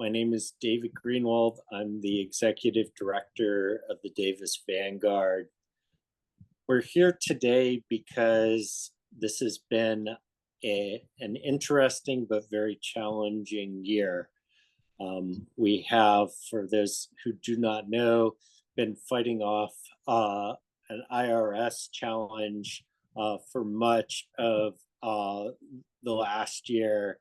My name is David Greenwald. I'm the executive director of the Davis Vanguard. We're here today because this has been an interesting but very challenging year. We have, for those who do not know, been fighting off an IRS challenge for much of the last year.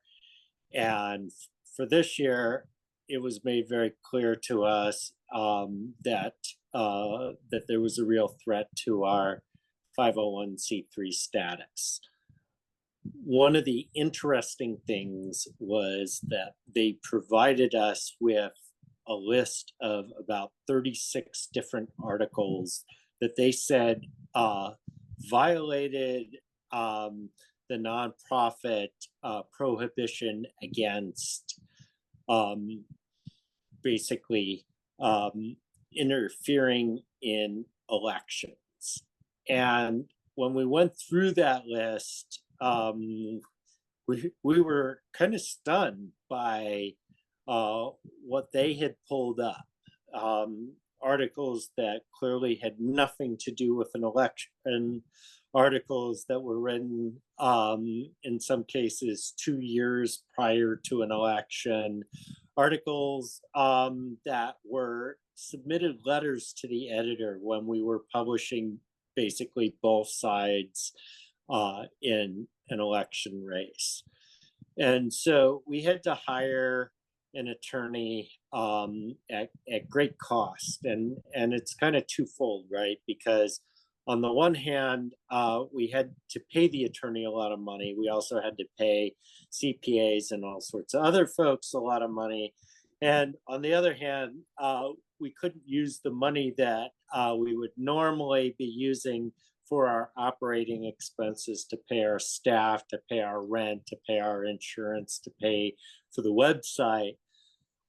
And for this year, it was made very clear to us that there was a real threat to our 501c3 status. One of the interesting things was that they provided us with a list of about 36 different articles that they said violated the nonprofit prohibition against basically interfering in elections. And when we went through that list, we were kind of stunned by what they had pulled up. Articles that clearly had nothing to do with an election, articles that were written in some cases 2 years prior to an election, articles that were submitted letters to the editor when we were publishing basically both sides in an election race. And so we had to hire an attorney at great cost. And it's kind of twofold, right? Because on the one hand, we had to pay the attorney a lot of money. We also had to pay CPAs and all sorts of other folks a lot of money. And on the other hand, we couldn't use the money that we would normally be using for our operating expenses to pay our staff, to pay our rent, to pay our insurance, to pay for the website.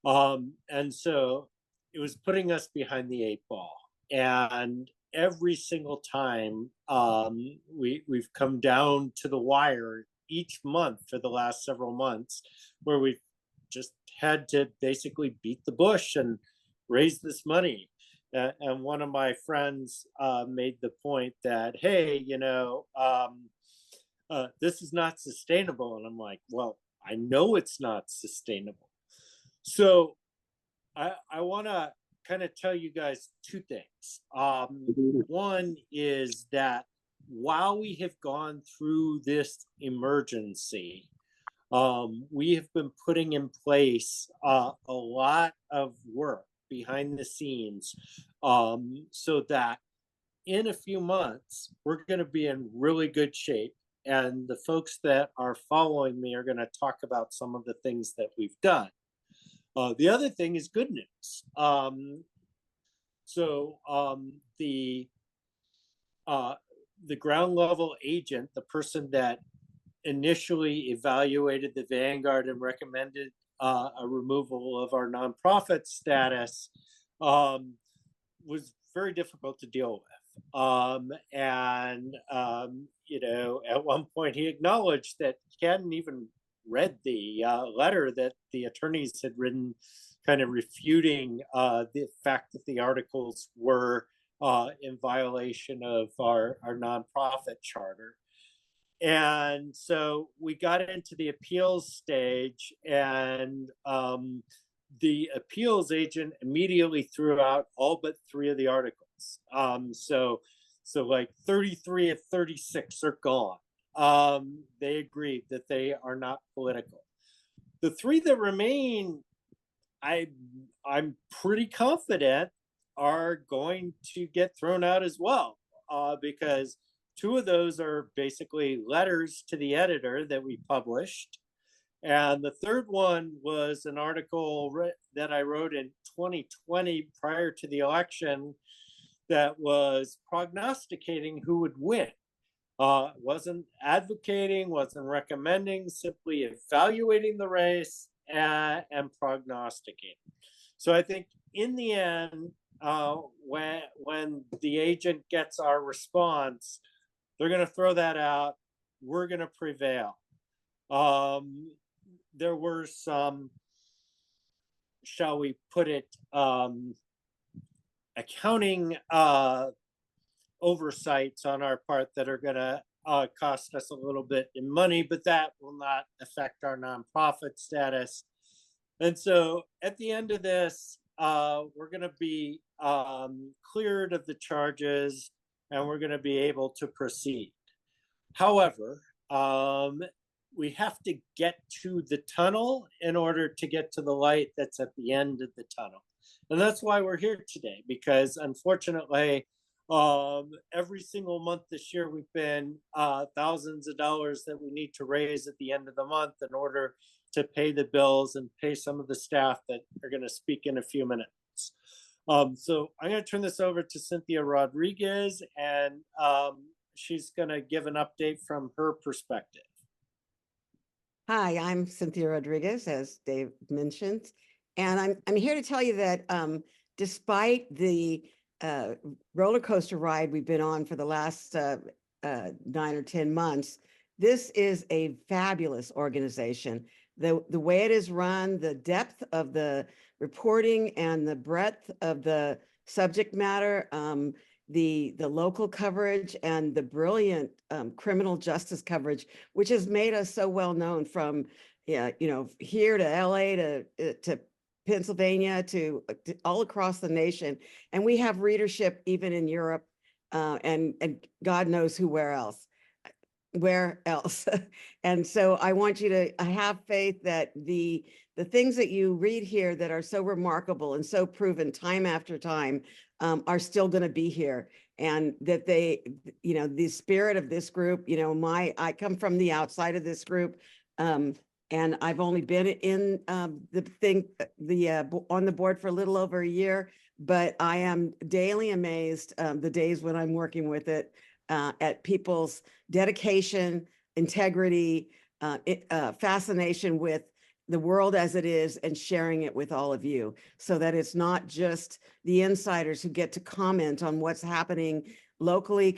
And so it was putting us behind the 8 ball. And every single time we've come down to the wire each month for the last several months, where we've just had to basically beat the bush and raise this money. And one of my friends made the point that, hey, this is not sustainable. And I'm like, well, I know it's not sustainable. So I want to kind of tell you guys 2 things. One is that while we have gone through this emergency, we have been putting in place a lot of work behind the scenes so that in a few months, we're going to be in really good shape. And the folks that are following me are going to talk about some of the things that we've done. The other thing is good news. The ground level agent, the person that initially evaluated the Vanguard and recommended a removal of our nonprofit status, was very difficult to deal with. At one point he acknowledged that he hadn't even read the letter that the attorneys had written, kind of refuting the fact that the articles were in violation of our nonprofit charter. And so we got into the appeals stage, and the appeals agent immediately threw out all but 3 of the articles. So like 33 of 36 are gone. They agreed that they are not political. The 3 that remain, I'm pretty confident are going to get thrown out as well, because 2 of those are basically letters to the editor that we published. And the 3rd one was an article that I wrote in 2020 prior to the election that was prognosticating who would win. Wasn't advocating, wasn't recommending, simply evaluating the race and prognosticating. So I think in the end, when the agent gets our response, they're going to throw that out. We're going to prevail. There were some shall we put it, accounting oversights on our part that are going to cost us a little bit in money, but that will not affect our nonprofit status. And so at the end of this, we're going to be cleared of the charges and we're going to be able to proceed. However, we have to get to the tunnel in order to get to the light that's at the end of the tunnel. And that's why we're here today, because unfortunately, every single month this year, we've been thousands of dollars that we need to raise at the end of the month in order to pay the bills and pay some of the staff that are going to speak in a few minutes. So I'm going to turn this over to Cynthia Rodriguez, and she's going to give an update from her perspective. Hi, I'm Cynthia Rodriguez, as Dave mentioned, and I'm here to tell you that despite the roller coaster ride we've been on for the last 9 or 10 months, this is a fabulous organization. The way it is run, the depth of the reporting and the breadth of the subject matter, the local coverage and the brilliant criminal justice coverage, which has made us so well known from here to LA to Pennsylvania to all across the nation. And we have readership even in Europe and God knows where else. And so I want you to have faith that the things that you read here that are so remarkable and so proven time after time are still going to be here, and that they, the spirit of this group, I come from the outside of this group, and I've only been in on the board for a little over a year, but I am daily amazed the days when I'm working with it at people's dedication, integrity, fascination with the world as it is, and sharing it with all of you, so that it's not just the insiders who get to comment on what's happening locally,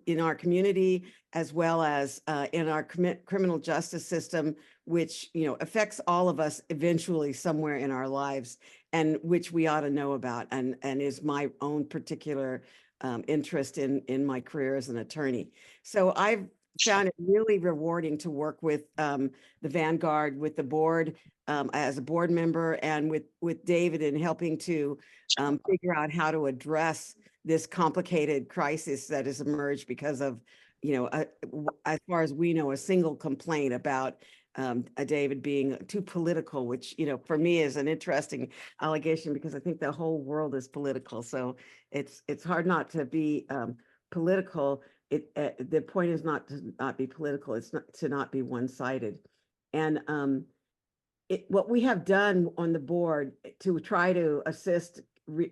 in our community, as well as in our criminal justice system, which affects all of us eventually somewhere in our lives, and which we ought to know about, and is my own particular interest in my career as an attorney. So I've found it really rewarding to work with the Vanguard, with the board as a board member, and with David in helping to figure out how to address this complicated crisis that has emerged because of, as far as we know, a single complaint about David being too political, which, for me is an interesting allegation, because I think the whole world is political. So it's hard not to be political. The point is not to not be political. It's not to not be one-sided. And what we have done on the board to try to assist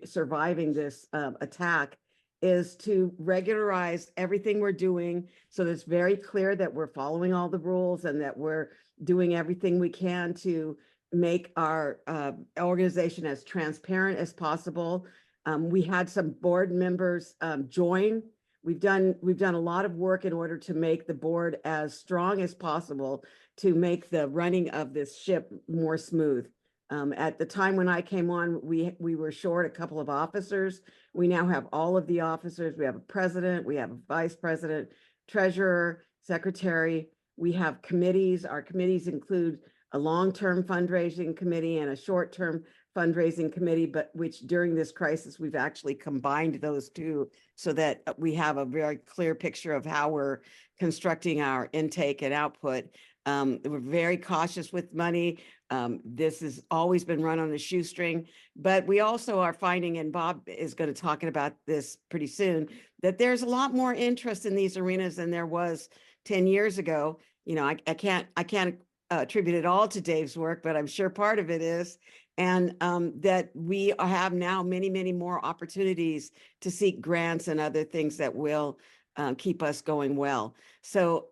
surviving this attack is to regularize everything we're doing, so that it's very clear that we're following all the rules and that we're doing everything we can to make our organization as transparent as possible. We had some board members join. We've done a lot of work in order to make the board as strong as possible to make the running of this ship more smooth. At the time when I came on, we were short a couple of officers. We now have all of the officers. We have a president, we have a vice president, treasurer, secretary. We have committees. Our committees include a long-term fundraising committee and a short-term fundraising committee, but which during this crisis, we've actually combined those two so that we have a very clear picture of how we're constructing our intake and output. We're very cautious with money. This has always been run on a shoestring, but we also are finding, and Bob is going to talk about this pretty soon, that there's a lot more interest in these arenas than there was 10 years ago. I can't attribute it all to Dave's work, but I'm sure part of it is. And that we have now many, many more opportunities to seek grants and other things that will keep us going well. So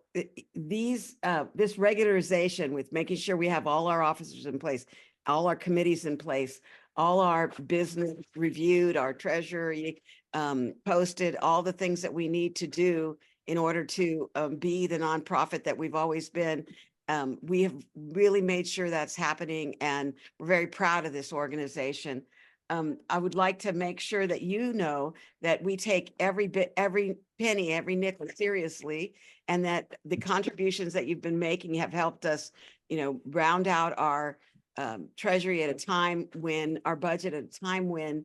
this regularization, with making sure we have all our officers in place, all our committees in place, all our business reviewed, our treasury posted, all the things that we need to do in order to be the nonprofit that we've always been, We have really made sure that's happening, and we're very proud of this organization. I would like to make sure that you know that we take every bit, every penny, every nickel seriously, and that the contributions that you've been making have helped us, round out our treasury at a time when our budget, at a time when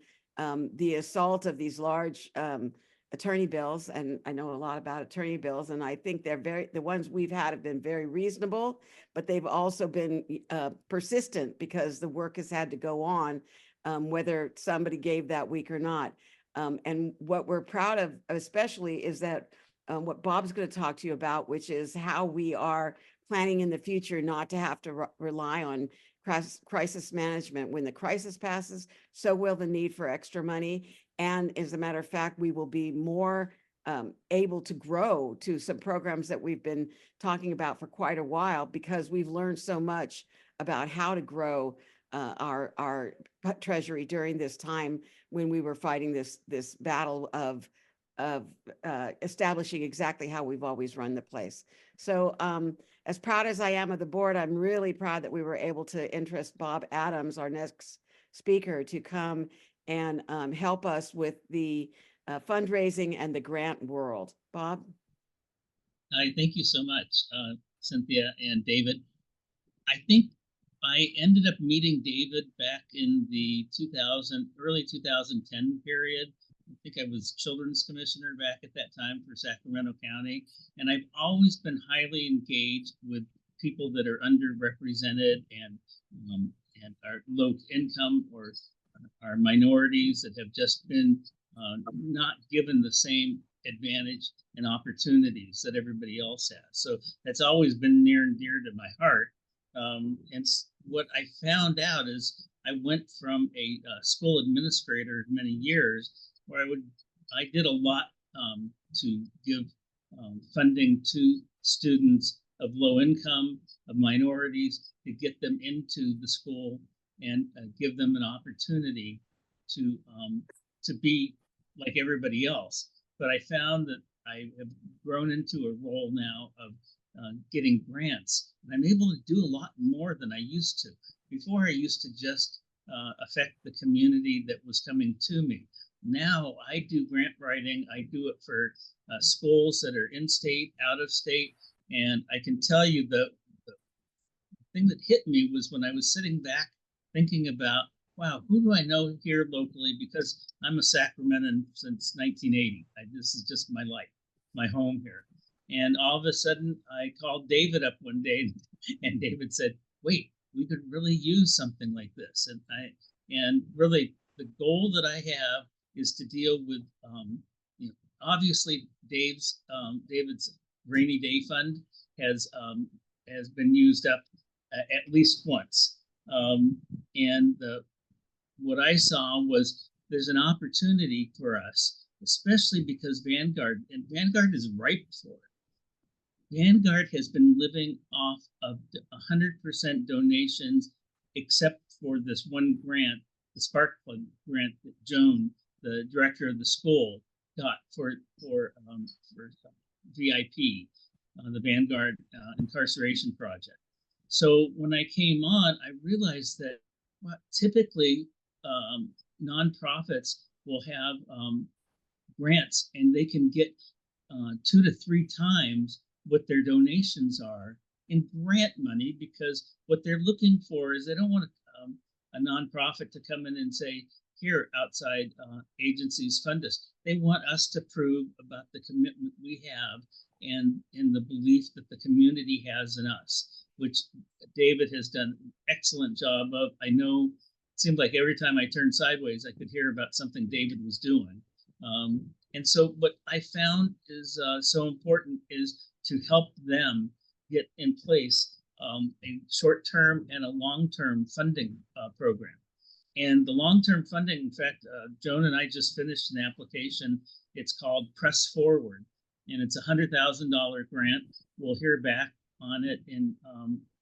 the assault of these large attorney bills, and I know a lot about attorney bills, and I think the ones we've had have been very reasonable, but they've also been persistent because the work has had to go on, whether somebody gave that week or not. And what we're proud of, especially, is that what Bob's going to talk to you about, which is how we are planning in the future not to have to rely on crisis management. When the crisis passes, so will the need for extra money. And as a matter of fact, we will be more able to grow to some programs that we've been talking about for quite a while, because we've learned so much about how to grow our treasury during this time when we were fighting this battle of establishing exactly how we've always run the place. So as proud as I am of the board, I'm really proud that we were able to interest Bob Adams, our next speaker, to come and help us with the fundraising and the grant world. Bob? Hi, thank you so much, Cynthia and David. I think I ended up meeting David back in the early 2010 period. I think I was children's commissioner back at that time for Sacramento County. And I've always been highly engaged with people that are underrepresented and are low income or are minorities that have just been not given the same advantage and opportunities that everybody else has. So that's always been near and dear to my heart. And what I found out is I went from a school administrator many years where I did a lot to give funding to students of low income, of minorities, to get them into the school and give them an opportunity to be like everybody else. But I found that I have grown into a role now of getting grants, and I'm able to do a lot more than I used to. Before, I used to just affect the community that was coming to me. Now I do grant writing. I do it for schools that are in state, out of state, and I can tell you the thing that hit me was when I was sitting back thinking about, wow, who do I know here locally? Because I'm a Sacramentan since 1980. This is just my life, my home here. And all of a sudden, I called David up one day, and David said, wait, we could really use something like this. And really, the goal that I have is to deal with, obviously, David's rainy day fund has been used up at least once. And what I saw was there's an opportunity for us, especially because Vanguard is ripe for it. Vanguard has been living off of 100% donations, except for this one grant, the Spark Plug grant that Joan, the director of the school, got for VIP, the Vanguard incarceration project. So when I came on, I realized that typically nonprofits will have grants, and they can get 2 to 3 times what their donations are in grant money, because what they're looking for is they don't want a nonprofit to come in and say, here, outside agencies fund us. They want us to prove about the commitment we have and in the belief that the community has in us, which David has done an excellent job of. I know it seemed like every time I turned sideways, I could hear about something David was doing. And so what I found is so important is to help them get in place a short-term and a long-term funding program. And the long-term funding, in fact, Joan and I just finished an application. It's called Press Forward, and it's a $100,000 grant. We'll hear back on it in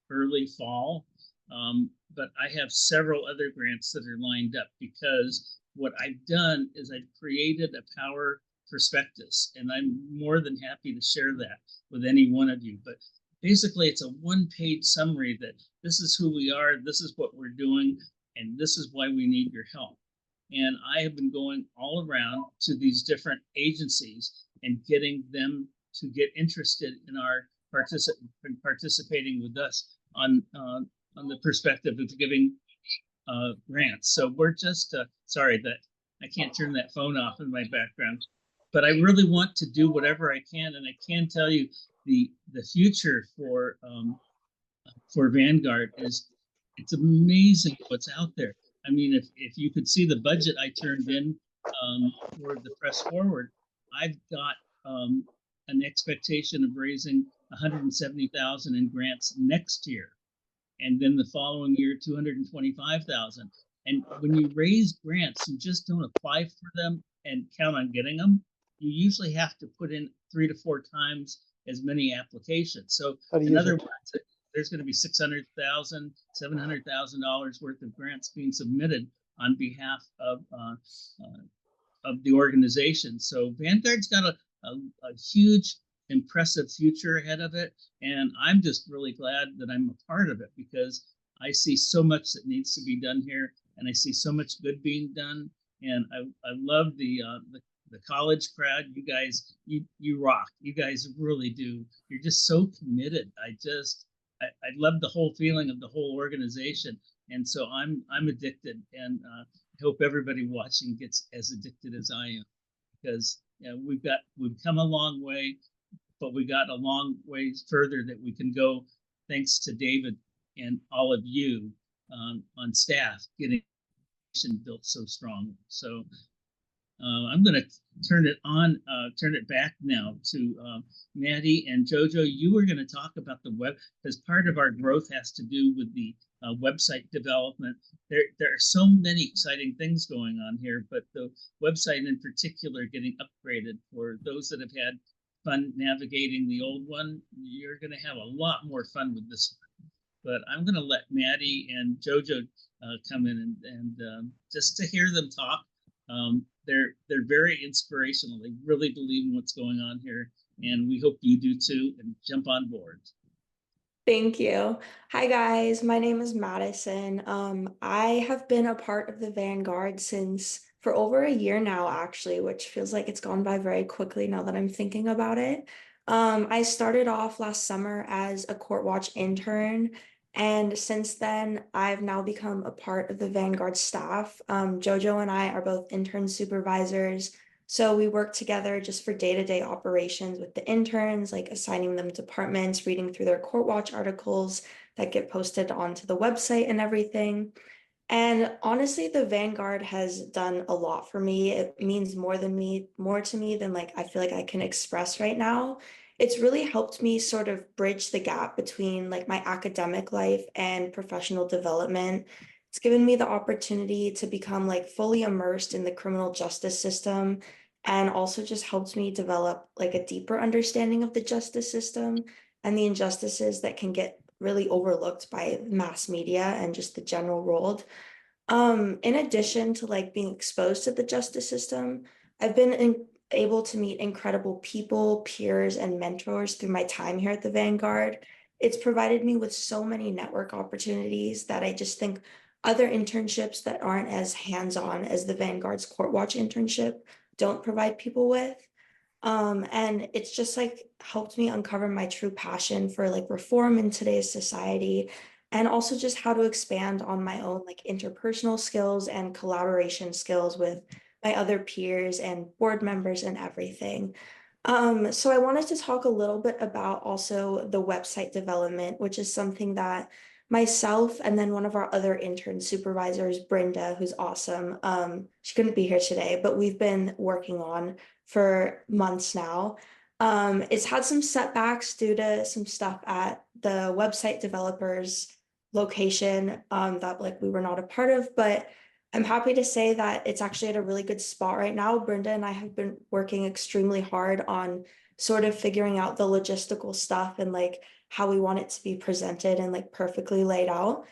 early fall. But I have several other grants that are lined up, because what I've done is I've created a power prospectus, and I'm more than happy to share that with any one of you. But basically it's a one-page summary that this is who we are, this is what we're doing, and this is why we need your help. And I have been going all around to these different agencies and getting them to get interested in our participating with us on the perspective of giving grants. So we're just sorry that I can't turn that phone off in my background, but I really want to do whatever I can, and I can tell you the future for Vanguard is, it's amazing what's out there. I mean, if you could see the budget I turned in for the press forward, I've got an expectation of raising 170,000 in grants next year, and then the following year 225,000. And when you raise grants, you just don't apply for them and count on getting them. You usually have to put in 3 to 4 times as many applications. So in other words, there's going to be $600,000, $700,000 worth of grants being submitted on behalf of the organization. So Vanguard's got a huge, impressive future ahead of it, and I'm just really glad that I'm a part of it, because I see so much that needs to be done here, and I see so much good being done. And I love the college crowd. You guys, you rock. You guys really do. You're just so committed. I love the whole feeling of the whole organization, and so I'm addicted, and I hope everybody watching gets as addicted as I am, because we've come a long way, but we got a long ways further that we can go, thanks to David and all of you on staff getting built so strong. So I'm going to turn it back now to Maddie and Jojo. You were going to talk about the web, because part of our growth has to do with the website development. There are so many exciting things going on here, but the website in particular getting upgraded. For those that have had fun navigating the old one, you're going to have a lot more fun with this one. But I'm going to let Maddie and Jojo come in and just to hear them talk. They're very inspirational. They really believe in what's going on here, and we hope you do too, and jump on board. Thank you. Hi guys, my name is Madison. I have been a part of the Vanguard for over a year now, actually, which feels like it's gone by very quickly now that I'm thinking about it. I started off last summer as a court watch intern, and since then, I've now become a part of the Vanguard staff. Jojo and I are both intern supervisors, so we work together just for day-to-day operations with the interns, like assigning them departments, reading through their court watch articles that get posted onto the website and everything. And honestly, the Vanguard has done a lot for me. It means more to me than like I feel like I can express right now. It's really helped me sort of bridge the gap between like my academic life and professional development. It's given me the opportunity to become like fully immersed in the criminal justice system, and also just helped me develop like a deeper understanding of the justice system and the injustices that can get really overlooked by mass media and just the general world. In addition to like being exposed to the justice system, I've been able to meet incredible people, peers, and mentors through my time here at the Vanguard. It's provided me with so many network opportunities that I just think other internships that aren't as hands-on as the Vanguard's Court Watch internship don't provide people with. And it's just like helped me uncover my true passion for like reform in today's society, and also just how to expand on my own like interpersonal skills and collaboration skills with my other peers and board members and everything. So I wanted to talk a little bit about also the website development, which is something that myself and then one of our other intern supervisors, Brenda, who's awesome, she couldn't be here today, but we've been working on for months now. It's had some setbacks due to some stuff at the website developers location that like we were not a part of, but I'm happy to say that it's actually at a really good spot right now. Brenda and I have been working extremely hard on sort of figuring out the logistical stuff and like how we want it to be presented and like perfectly laid out.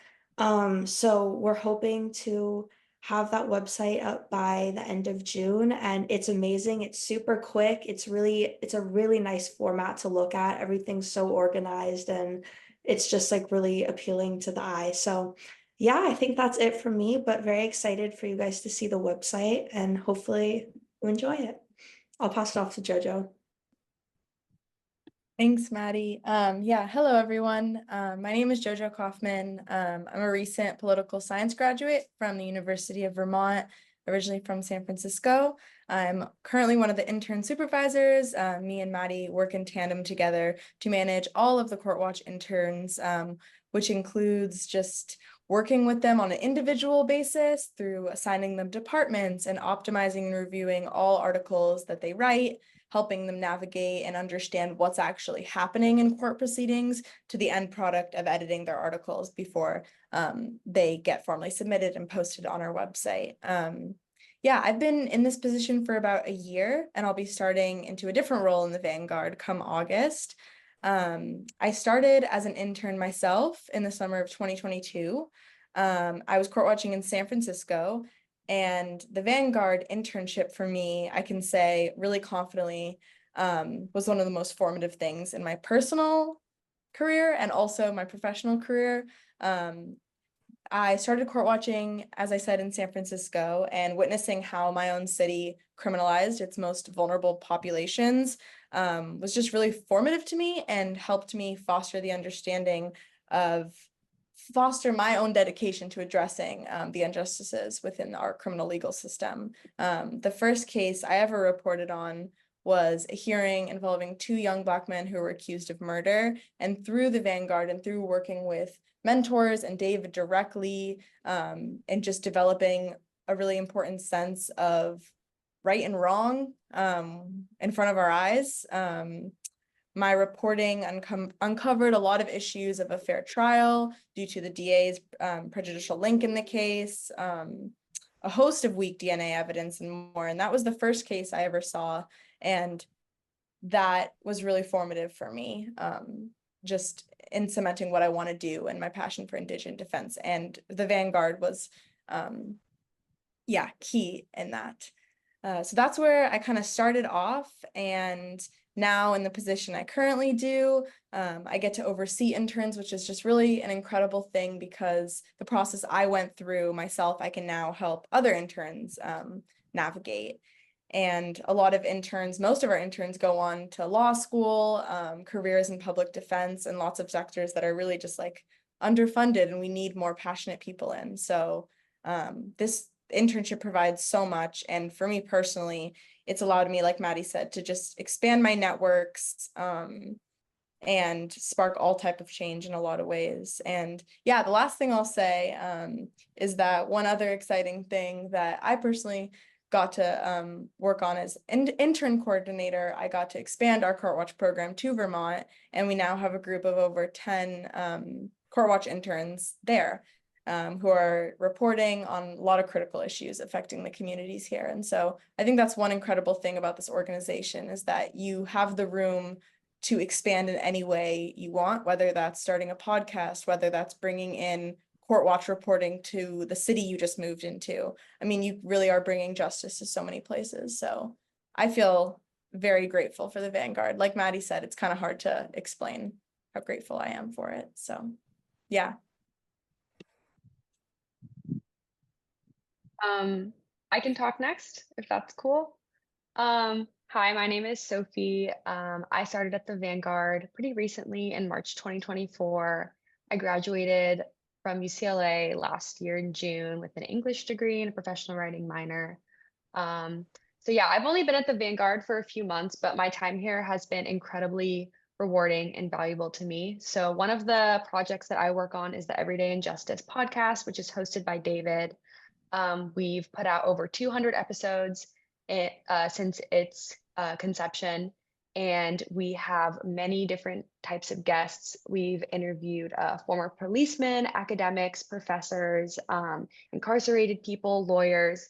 So we're hoping to have that website up by the end of June, and it's amazing. It's super quick. It's a really nice format to look at. Everything's so organized, and it's just like really appealing to the eye. So yeah, I think that's it from me, but very excited for you guys to see the website, and hopefully you enjoy it. I'll pass it off to Jojo. Thanks, Maddie. Yeah, hello everyone. My name is Jojo Kaufman. I'm a recent political science graduate from the University of Vermont, originally from San Francisco. I'm currently one of the intern supervisors. Me and Maddie work in tandem together to manage all of the Court Watch interns, which includes just working with them on an individual basis through assigning them departments and optimizing and reviewing all articles that they write, helping them navigate and understand what's actually happening in court proceedings to the end product of editing their articles before they get formally submitted and posted on our website. Yeah, I've been in this position for about a year, and I'll be starting into a different role in the Vanguard come August. I started as an intern myself in the summer of 2022. I was court watching in San Francisco, and the Vanguard internship for me, I can say really confidently, was one of the most formative things in my personal career and also my professional career. I started court watching, as I said, in San Francisco, and witnessing how my own city criminalized its most vulnerable populations was just really formative to me and helped me foster my own dedication to addressing the injustices within our criminal legal system. The first case I ever reported on was a hearing involving 2 young Black men who were accused of murder. And through the Vanguard and through working with mentors and David directly, and just developing a really important sense of right and wrong in front of our eyes, my reporting uncovered a lot of issues of a fair trial due to the DA's prejudicial link in the case, a host of weak DNA evidence and more. And that was the first case I ever saw. And that was really formative for me, just in cementing what I want to do and my passion for Indigenous defense. And the Vanguard was, key in that. So that's where I kind of started off, and now in the position I currently do, I get to oversee interns, which is just really an incredible thing because the process I went through myself, I can now help other interns navigate. And a lot of interns, most of our interns go on to law school, careers in public defense, and lots of sectors that are really just like underfunded and we need more passionate people in. So this internship provides so much. And for me personally, it's allowed me, like Maddie said, to just expand my networks and spark all type of change in a lot of ways. And yeah, the last thing I'll say is that one other exciting thing that I personally got to work on as intern coordinator, I got to expand our Court Watch program to Vermont, and we now have a group of over 10 Court Watch interns there. Who are reporting on a lot of critical issues affecting the communities here. And so I think that's one incredible thing about this organization is that you have the room to expand in any way you want, whether that's starting a podcast, whether that's bringing in Court Watch reporting to the city you just moved into. I mean, you really are bringing justice to so many places. So I feel very grateful for the Vanguard. Like Maddie said, it's kind of hard to explain how grateful I am for it. So yeah. I can talk next if that's cool. Hi, my name is Sophie. I started at the Vanguard pretty recently in March 2024. I graduated from UCLA last year in June with an English degree and a professional writing minor. So yeah, I've only been at the Vanguard for a few months, but my time here has been incredibly rewarding and valuable to me. So one of the projects that I work on is the Everyday Injustice podcast, which is hosted by David. We've put out over 200 episodes since its conception, and we have many different types of guests. We've interviewed former policemen, academics, professors, incarcerated people, lawyers,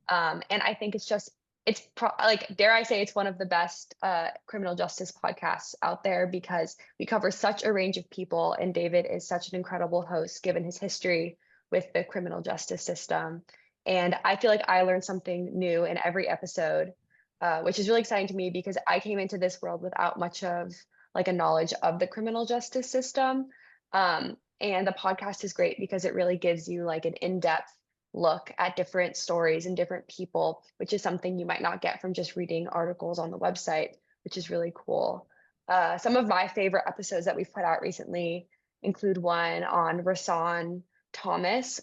and I think dare I say, it's one of the best criminal justice podcasts out there because we cover such a range of people, and David is such an incredible host given his history with the criminal justice system. And I feel like I learned something new in every episode, which is really exciting to me because I came into this world without much of like a knowledge of the criminal justice system. And the podcast is great because it really gives you like an in-depth look at different stories and different people, which is something you might not get from just reading articles on the website, which is really cool. Some of my favorite episodes that we've put out recently include one on Rasan Thomas.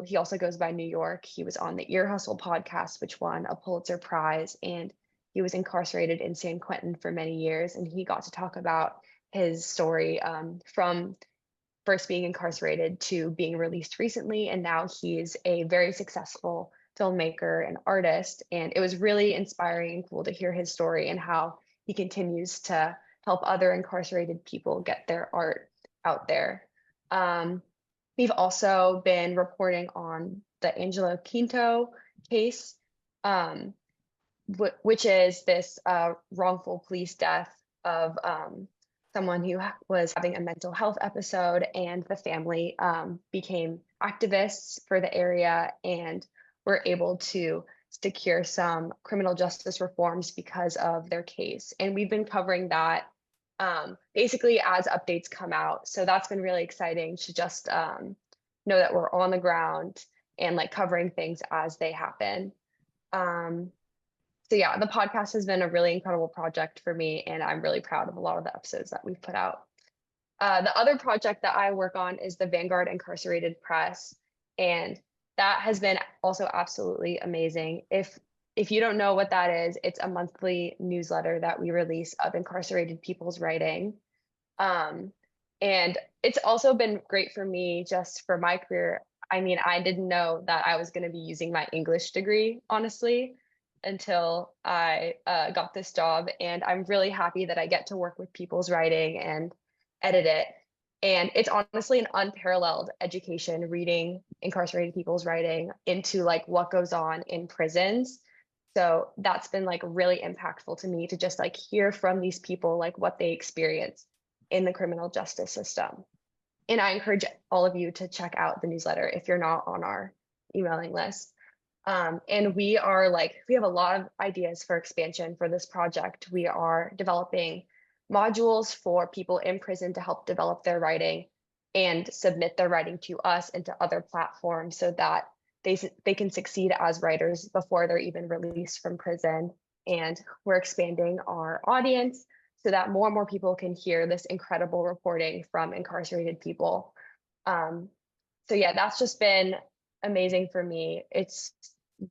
He also goes by New York. He was on the Ear Hustle podcast, which won a Pulitzer Prize, and he was incarcerated in San Quentin for many years. And he got to talk about his story from first being incarcerated to being released recently. And now he's a very successful filmmaker and artist. And it was really inspiring and cool to hear his story and how he continues to help other incarcerated people get their art out there. We've also been reporting on the Angelo Quinto case, which is this wrongful police death of someone who was having a mental health episode, and the family became activists for the area and were able to secure some criminal justice reforms because of their case. And we've been covering that basically as updates come out. So that's been really exciting to just know that we're on the ground and like covering things as they happen. So yeah, the podcast has been a really incredible project for me, and I'm really proud of a lot of the episodes that we've put out. The other project that I work on is the Vanguard Incarcerated Press, and that has been also absolutely amazing. If you don't know what that is, it's a monthly newsletter that we release of incarcerated people's writing. And it's also been great for me just for my career. I mean, I didn't know that I was going to be using my English degree, honestly, until I got this job. And I'm really happy that I get to work with people's writing and edit it. And it's honestly an unparalleled education, reading incarcerated people's writing into like what goes on in prisons. So that's been like really impactful to me to just like hear from these people, like what they experience in the criminal justice system. And I encourage all of you to check out the newsletter if you're not on our emailing list. And we have a lot of ideas for expansion for this project. We are developing modules for people in prison to help develop their writing and submit their writing to us and to other platforms so that they can succeed as writers before they're even released from prison. And we're expanding our audience so that more and more people can hear this incredible reporting from incarcerated people. So yeah, that's just been amazing for me. It's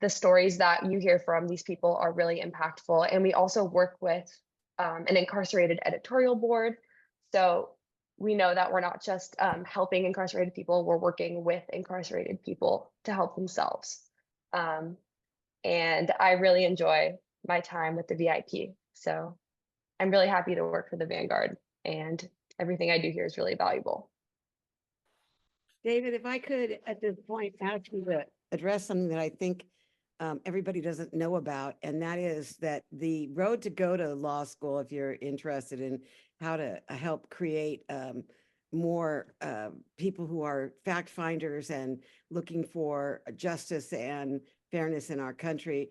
the stories that you hear from these people are really impactful. And we also work with an incarcerated editorial board. So we know that we're not just helping incarcerated people, we're working with incarcerated people to help themselves. And I really enjoy my time with the VIP. So I'm really happy to work for the Vanguard, and everything I do here is really valuable. David, if I could at this point ask you to address something that I think everybody doesn't know about, and that is that the road to go to law school, if you're interested in how to help create more people who are fact finders and looking for justice and fairness in our country,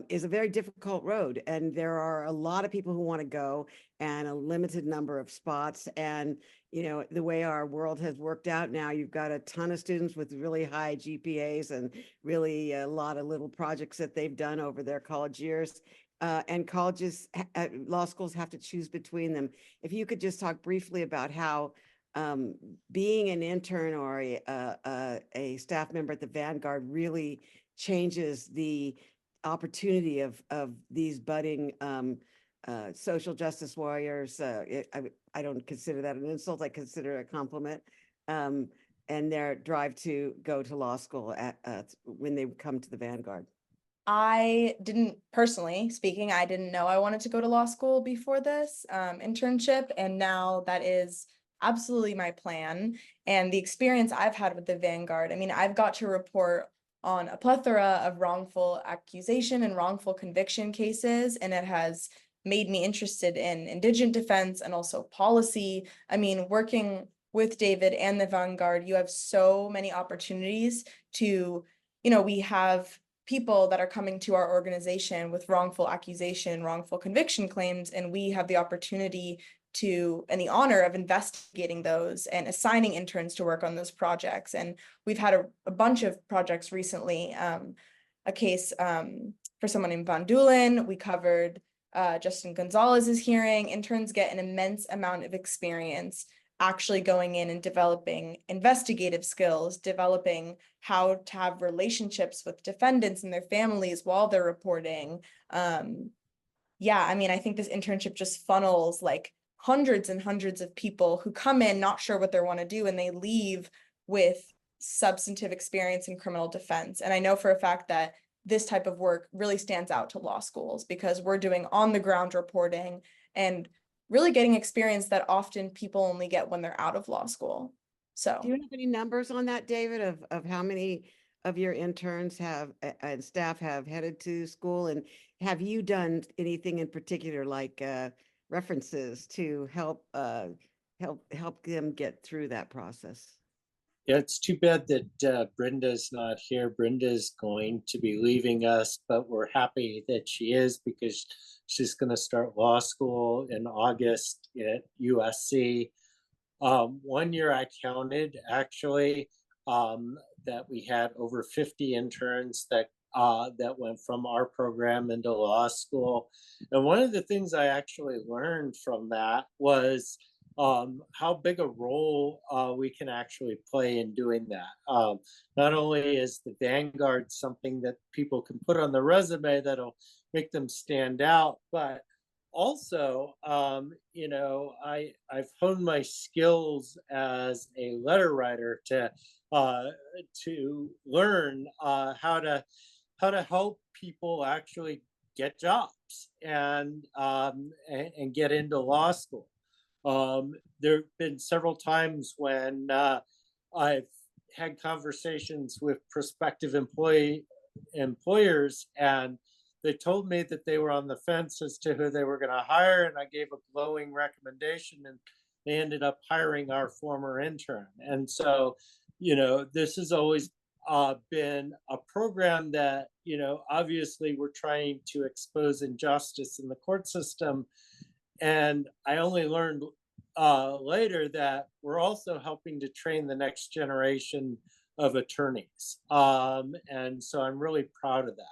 is a very difficult road. And there are a lot of people who want to go and a limited number of spots. And, you know, the way our world has worked out now, you've got a ton of students with really high GPAs and really a lot of little projects that they've done over their college years. And colleges, law schools have to choose between them. If you could just talk briefly about how being an intern or a staff member at the Vanguard really changes the opportunity of these budding social justice warriors. I don't consider that an insult. I consider it a compliment. And their drive to go to law school when they come to the Vanguard. I didn't, personally speaking, I didn't know I wanted to go to law school before this internship, and now that is absolutely my plan. And the experience I've had with the Vanguard, I mean, I've got to report on a plethora of wrongful accusation and wrongful conviction cases, and it has made me interested in indigent defense and also policy. I mean, working with David and the Vanguard, you have so many opportunities to we have people that are coming to our organization with wrongful accusation, wrongful conviction claims, and we have the opportunity to, and the honor of investigating those and assigning interns to work on those projects. And we've had a bunch of projects recently, a case for someone named Von Doolen. We covered Justin Gonzalez's hearing. Interns get an immense amount of experience actually going in and developing investigative skills, developing how to have relationships with defendants and their families while they're reporting. Yeah, I mean, I think this internship just funnels like hundreds and hundreds of people who come in not sure what they want to do, and they leave with substantive experience in criminal defense. And I know for a fact that this type of work really stands out to law schools because we're doing on the ground reporting and really getting experience that often people only get when they're out of law school. So Do you have any numbers on that, David, of how many of your interns have and staff have headed to school? And have you done anything in particular, like references to help them get through that process? Yeah, it's too bad that Brenda's not here. Brenda's going to be leaving us, but we're happy that she is because she's going to start law school in August at USC. 1 year I counted actually that we had over 50 interns that went from our program into law school. And one of the things I actually learned from that was how big a role we can actually play in doing that. Not only is the Vanguard something that people can put on the resume that'll make them stand out, but also, I've honed my skills as a letter writer to learn how to help people actually get jobs and get into law school. There have been several times when I've had conversations with prospective employers, and they told me that they were on the fence as to who they were going to hire, and I gave a glowing recommendation, and they ended up hiring our former intern. And so, this has always been a program that, obviously we're trying to expose injustice in the court system. And I only learned later that we're also helping to train the next generation of attorneys. And so I'm really proud of that.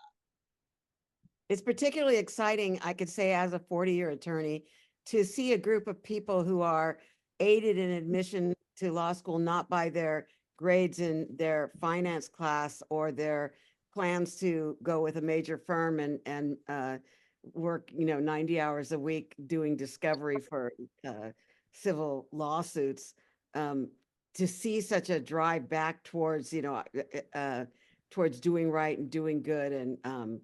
It's particularly exciting, I could say, as a 40-year attorney, to see a group of people who are aided in admission to law school, not by their grades in their finance class or their plans to go with a major firm and work, 90 hours a week doing discovery for civil lawsuits. To see such a drive back towards, towards doing right and doing good. And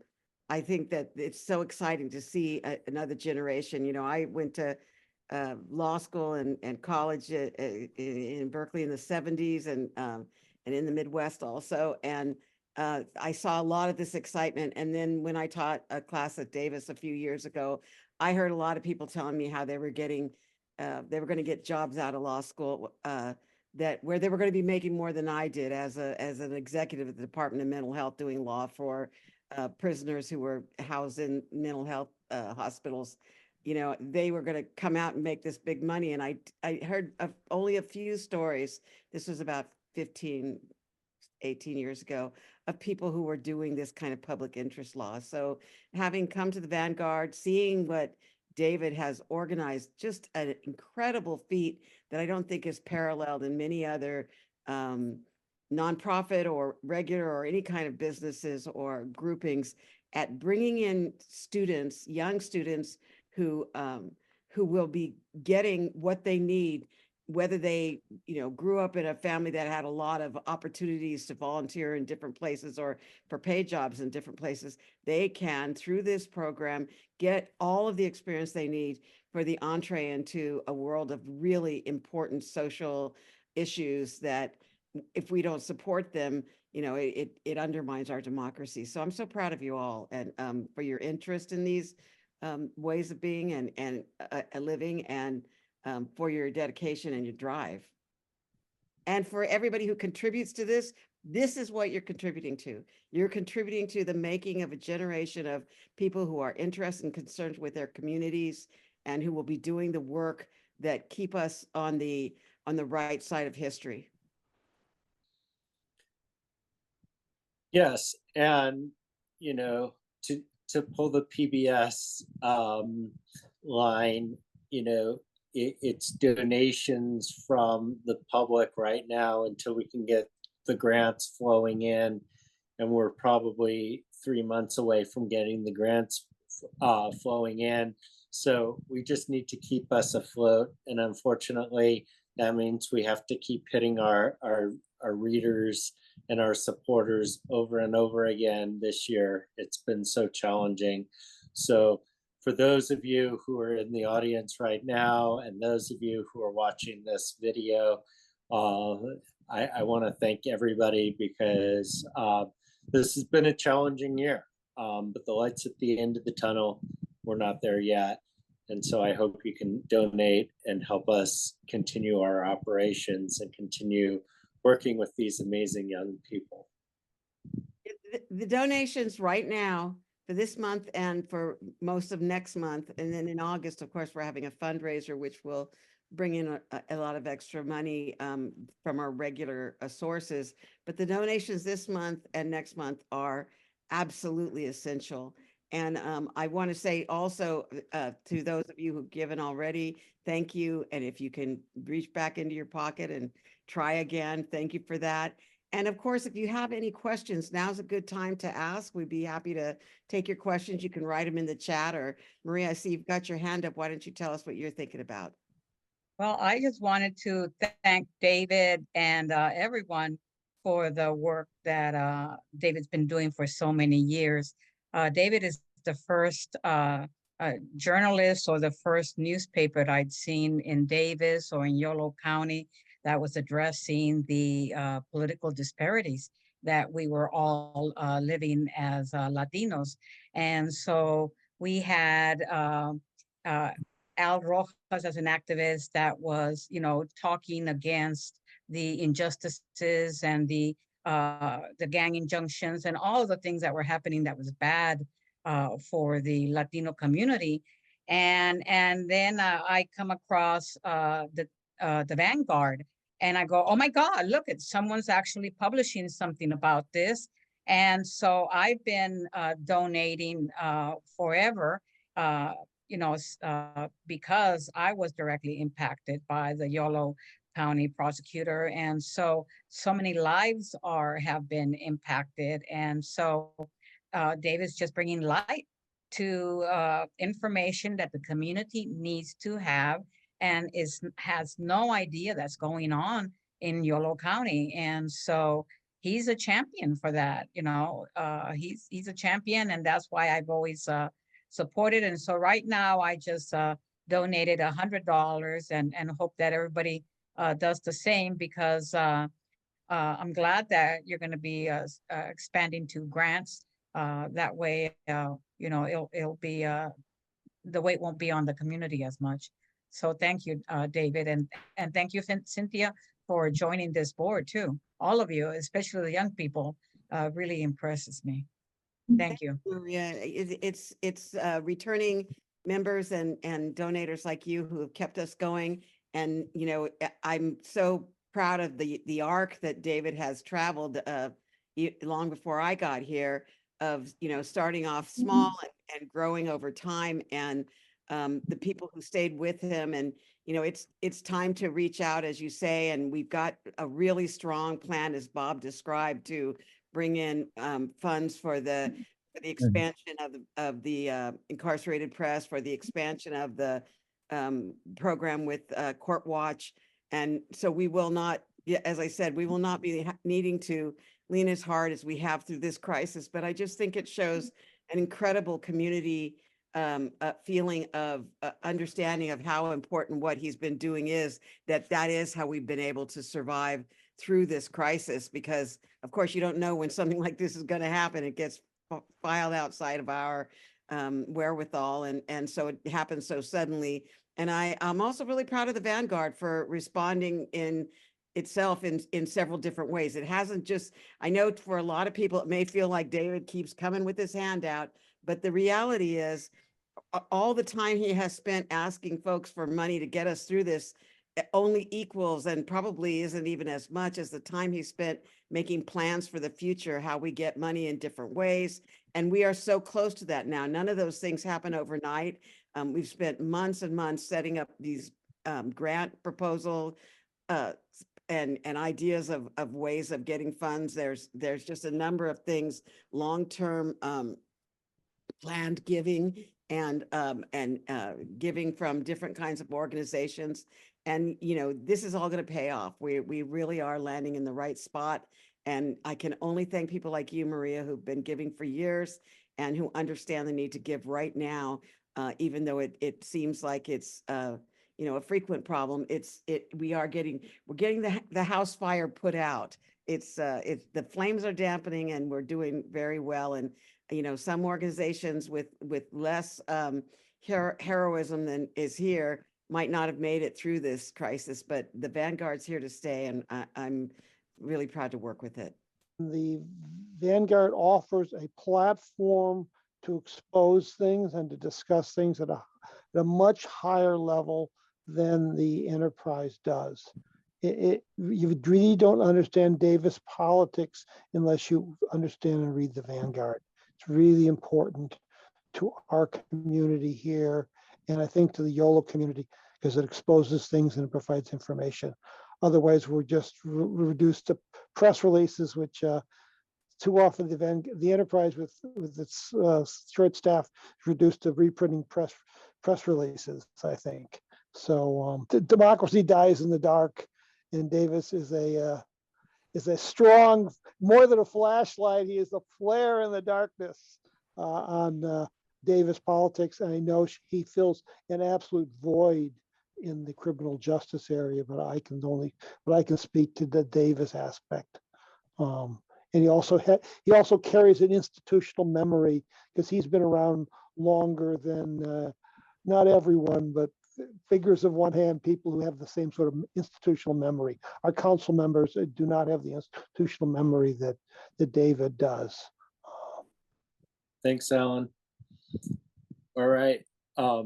I think that it's so exciting to see another generation. I went to law school and college in Berkeley in the 70s and in the Midwest also. And I saw a lot of this excitement. And then when I taught a class at Davis a few years ago, I heard a lot of people telling me how they were going to get jobs out of law school where they were going to be making more than I did as an executive at the Department of Mental Health doing law for prisoners who were housed in mental health hospitals. They were going to come out and make this big money. And I heard only a few stories. This was about 18 years ago, of people who were doing this kind of public interest law. So having come to the Vanguard, seeing what David has organized, just an incredible feat that I don't think is paralleled in many other nonprofit or regular or any kind of businesses or groupings, at bringing in students, young students who will be getting what they need, whether they grew up in a family that had a lot of opportunities to volunteer in different places or for paid jobs in different places. They can, through this program, get all of the experience they need for the entree into a world of really important social issues that, if we don't support them, it undermines our democracy. So I'm so proud of you all, and for your interest in these ways of being and living, and for your dedication and your drive. And for everybody who contributes to this, this is what you're contributing to. You're contributing to the making of a generation of people who are interested and concerned with their communities and who will be doing the work that keep us on the right side of history. Yes, and you know, to pull the PBS line, you know, it's donations from the public right now until we can get the grants flowing in, and we're probably 3 months away from getting the grants flowing in. So we just need to keep us afloat, and unfortunately, that means we have to keep hitting our readers and our supporters over and over again this year. It's been so challenging. So for those of you who are in the audience right now, and those of you who are watching this video, I want to thank everybody because this has been a challenging year, but the light's at the end of the tunnel. We're not there yet. And so I hope you can donate and help us continue our operations and continue working with these amazing young people. The donations right now for this month and for most of next month, and then in August, of course, we're having a fundraiser, which will bring in a lot of extra money from our regular sources. But the donations this month and next month are absolutely essential. And I want to say also to those of you who've given already, thank you. And if you can reach back into your pocket and try again, thank you for that. And of course, if you have any questions, now's a good time to ask. We'd be happy to take your questions. You can write them in the chat, or Maria, I see you've got your hand up. Why don't you tell us what you're thinking about? Well, I just wanted to thank David and everyone for the work that David's been doing for so many years. David is the first journalist or the first newspaper that I'd seen in Davis or in Yolo County that was addressing the political disparities that we were all living as Latinos. And so we had Al Rojas as an activist that was, you know, talking against the injustices and the gang injunctions and all of the things that were happening that was bad for the Latino community. And then I come across the Vanguard, and I go, oh my God, look, someone's actually publishing something about this. And so I've been donating forever, you know, because I was directly impacted by the Yolo County prosecutor. And so many lives have been impacted. And so David's just bringing light to information that the community needs to have and has no idea that's going on in Yolo County. And so he's a champion for that. You know, he's a champion, and that's why I've always supported. And so right now I just donated $100 and hope that everybody does the same, because I'm glad that you're going to be expanding to grants. That way, you know, it'll be the weight won't be on the community as much. So thank you, David, and thank you, Cynthia, for joining this board too. All of you, especially the young people, really impresses me. Thank you. Yeah, it's returning members and donators like you who have kept us going. And, you know, I'm so proud of the arc that David has traveled long before I got here, of, you know, starting off small and growing over time, and the people who stayed with him. And, you know, it's time to reach out, as you say, and we've got a really strong plan, as Bob described, to bring in funds for the expansion of the incarcerated press, for the expansion of the program with Court Watch. And so we will not, as I said, we will not be needing to lean as hard as we have through this crisis. But I just think it shows an incredible community feeling of understanding of how important what he's been doing is, that is how we've been able to survive through this crisis. Because of course you don't know when something like this is going to happen. It gets filed outside of our wherewithal, and so it happens so suddenly. And I'm also really proud of the Vanguard for responding in itself in several different ways. It hasn't just, I know for a lot of people, it may feel like David keeps coming with his handout, but the reality is all the time he has spent asking folks for money to get us through this only equals and probably isn't even as much as the time he spent making plans for the future, how we get money in different ways. And we are so close to that now. None of those things happen overnight. We've spent months and months setting up these grant proposal and ideas of ways of getting funds. There's just a number of things, long-term planned giving and giving from different kinds of organizations. And, you know, this is all going to pay off. We really are landing in the right spot. And I can only thank people like you, Maria, who've been giving for years and who understand the need to give right now, even though it seems like it's, you know, a frequent problem. We're getting the house fire put out. The flames are dampening and we're doing very well. And, you know, some organizations with less heroism than is here might not have made it through this crisis, but the Vanguard's here to stay, and I'm really proud to work with it. The Vanguard offers a platform to expose things and to discuss things at a much higher level than the enterprise does. You really don't understand Davis politics unless you understand and read the Vanguard. It's really important to our community here, and I think to the YOLO community, because it exposes things and it provides information. Otherwise, we're just reduced to press releases, which too often the enterprise with its short staff is reduced to reprinting press releases, I think. So democracy dies in the dark, and Davis is a strong, more than a flashlight. He is a flare in the darkness on Davis politics, and I know he fills an absolute void in the criminal justice area, but I can speak to the Davis aspect. And he also carries an institutional memory because he's been around longer than not everyone, but figures of one hand, people who have the same sort of institutional memory. Our council members do not have the institutional memory that David does. Thanks, Alan. All right,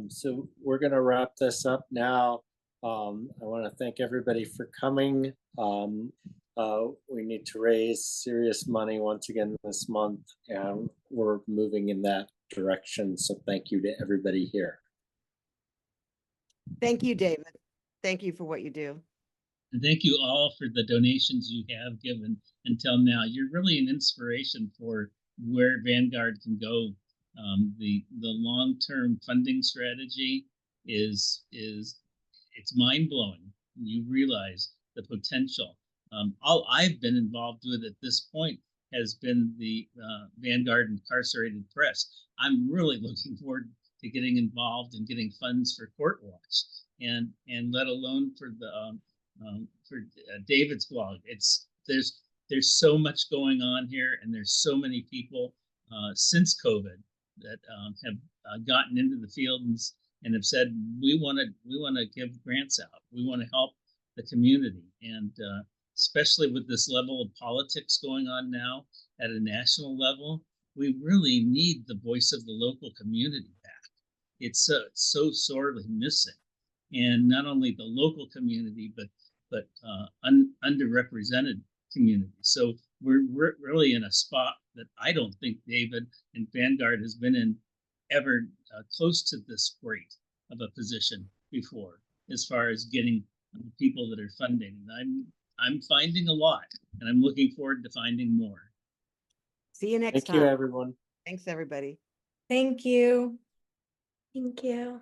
so we're gonna wrap this up now. I want to thank everybody for coming. We need to raise serious money once again this month, and we're moving in that direction. So thank you to everybody here. Thank you, David. Thank you for what you do. And thank you all for the donations you have given until now. You're really an inspiration for where Vanguard can go. The long-term funding strategy is it's mind-blowing. You realize the potential. All I've been involved with at this point has been the Vanguard Incarcerated Press. I'm really looking forward to getting involved and getting funds for Court Watch, and let alone for the for David's blog. There's so much going on here, and there's so many people since COVID that have gotten into the field and have said we want to give grants out. We want to help the community, and especially with this level of politics going on now at a national level, we really need the voice of the local community back. It's so sorely missing, and not only the local community, but underrepresented community. So we're really in a spot that I don't think David and Vanguard has been in ever close to this great of a position before, as far as getting people that are funding. And I'm finding a lot, and I'm looking forward to finding more. See you next time. Thank you, everyone. Thanks, everybody. Thank you. Thank you.